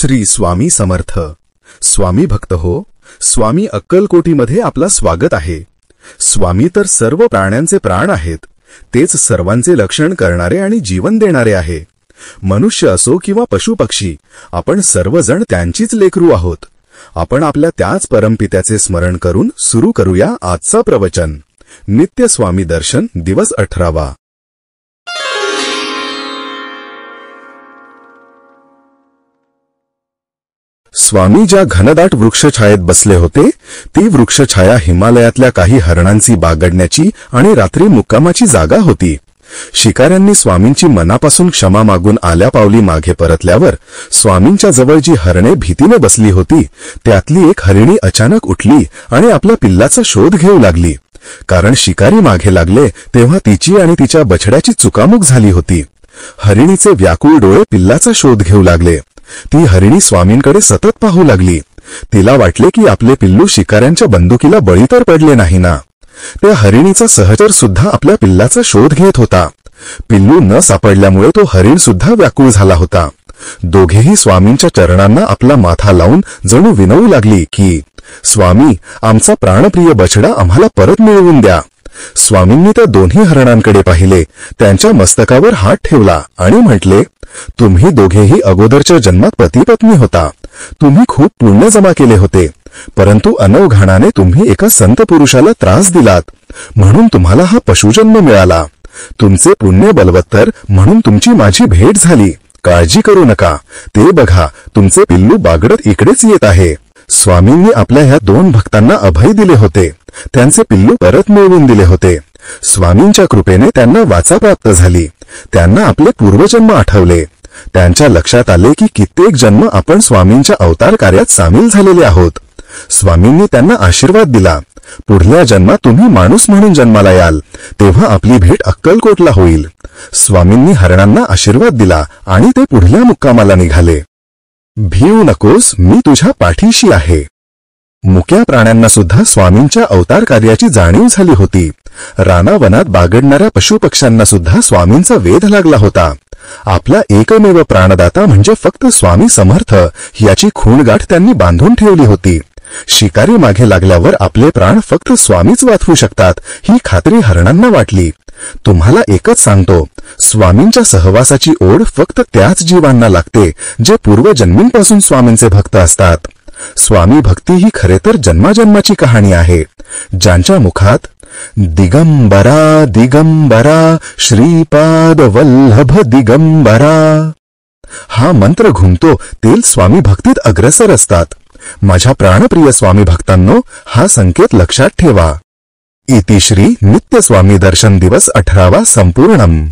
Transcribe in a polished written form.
श्री स्वामी समर्थ. स्वामी भक्त हो, स्वामी अक्कलकोटीमध्ये आपला स्वागत आहे. स्वामी तर सर्व प्राण्यांचे प्राण आहेत. तेच सर्वांचे रक्षण करणारे आणि जीवन देणारे आहे. मनुष्य असो किंवा पशुपक्षी, आपण सर्वजण त्यांचीच लेकरू आहोत. आपण आपल्या त्याच परमपित्याचे स्मरण करून सुरू करूया आजचा प्रवचन. नित्य स्वामी दर्शन दिवस 18वा. स्वामी ज्या घनदाट वृक्षछायेत बसले होते, ती वृक्षछाया हिमालयातल्या काही हरणांची बागडण्याची आणि रात्री मुक्कामाची जागा होती. शिकाऱ्यांनी स्वामींची मनापासून क्षमा मागून आल्या पावली मागे परतल्यावर स्वामींच्या जवळ जी हरणे भीतीने बसली होती, त्यातली एक हरिणी अचानक उठली आणि आपल्या पिल्लाचा शोध घेऊ लागली. कारण शिकारी मागे लागले तेव्हा तिची आणि तिच्या बछड्याची चुकामुक झाली होती. हरिणीचे व्याकुळ डोळे पिल्लाचा शोध घेऊ लागले. ती हरिणी स्वामींकडे सतत पाहू लागली. तिला वाटले की आपले पिल्लू शिकाऱ्यांच्या बंदुकीला बळी तर पडले नाही ना. त्या हरिणीचा सहचर सुद्धा आपल्या पिल्लाचा शोध घेत होता. पिल्लू न सापडल्यामुळे तो हरिण सुद्धा व्याकुळ झाला होता. दोघेही स्वामींच्या चरणांना आपला माथा लावून जणू विनवू लागली की, स्वामी, आमचा प्राणप्रिय बछडा आम्हाला परत मिळवून द्या. स्वामींनी त्या दोन्ही हरणांकडे पाहिले, त्यांच्या मस्तकावर हात ठेवला आणि म्हटले, तुम्ही दोघेही अगोदरच्या जन्मात पती-पत्नी होता. तुम्ही खूप पुण्य जमा केले होते, परंतु अनवघानाने तुम्ही एका संत पुरुषाला त्रास दिलात, म्हणून तुम्हाला हा पशुजन्म मिळाला. तुमचे पुण्य बलवत्तर म्हणून तुमची माझी भेट झाली. काळजी करू नका, ते बघा, तुमचे पिल्लू बागडत इकडेच येत आहे. स्वामींनी आपल्या ह्या दोन भक्तांना अभय दिले होते. त्यांचे पिल्लू परत मिळवून दिले होते. स्वामींच्या कृपेने त्यांना वाचा प्राप्त झाली. त्यांना आपले पूर्वजन्म आठवले. त्यांच्या लक्षात आले की कित्येक जन्म आपण स्वामींच्या अवतार कार्यात सामील झालेले आहोत. स्वामींनी त्यांना आशीर्वाद दिला, पुढल्या जन्मात तुम्ही माणूस म्हणून जन्माला याल, तेव्हा आपली भेट अक्कलकोटला होईल. स्वामींनी हरणांना आशीर्वाद दिला आणि ते पुढल्या मुक्कामाला निघाले. भीऊ नकोस, मी तुझ्या पाठीशी आहे. मुक्या प्राण्यांना सुद्धा स्वामींच्या अवतार कार्याची जाणीव झाली होती. रानावनात बागडणाऱ्या पशुपक्ष्यांना सुद्धा स्वामींचा वेध लागला होता. आपला एकमेव प्राणदाता म्हणजे फक्त स्वामी समर्थ याची खूणगाठ त्यांनी बांधून ठेवली होती. शिकारी मागे लागल्यावर आपले प्राण फक्त स्वामीच वाचवू शकतात ही खात्री हरणांना वाटली. तुम्हाला एकच सांगतो, स्वामींच्या सहवासाची ओढ फक्त त्याच जीवांना लागते जे पूर्वजन्मींपासून स्वामींचे भक्त असतात. स्वामी भक्ती ही खरे तर जन्माजन्माची कहाणी आहे. ज्यांच्या मुखात दिगंबरा दिगंबरा श्रीपाद वल्लभ दिगंबरा हा मंत्र घुमतो, ते स्वामी भक्तीत अग्रेसर असतात. माझ्या प्राणप्रिय स्वामी भक्तांनो, हा संकेत लक्षात ठेवा. इति श्री नित्य स्वामी दर्शन दिवस 18वा संपूर्णम.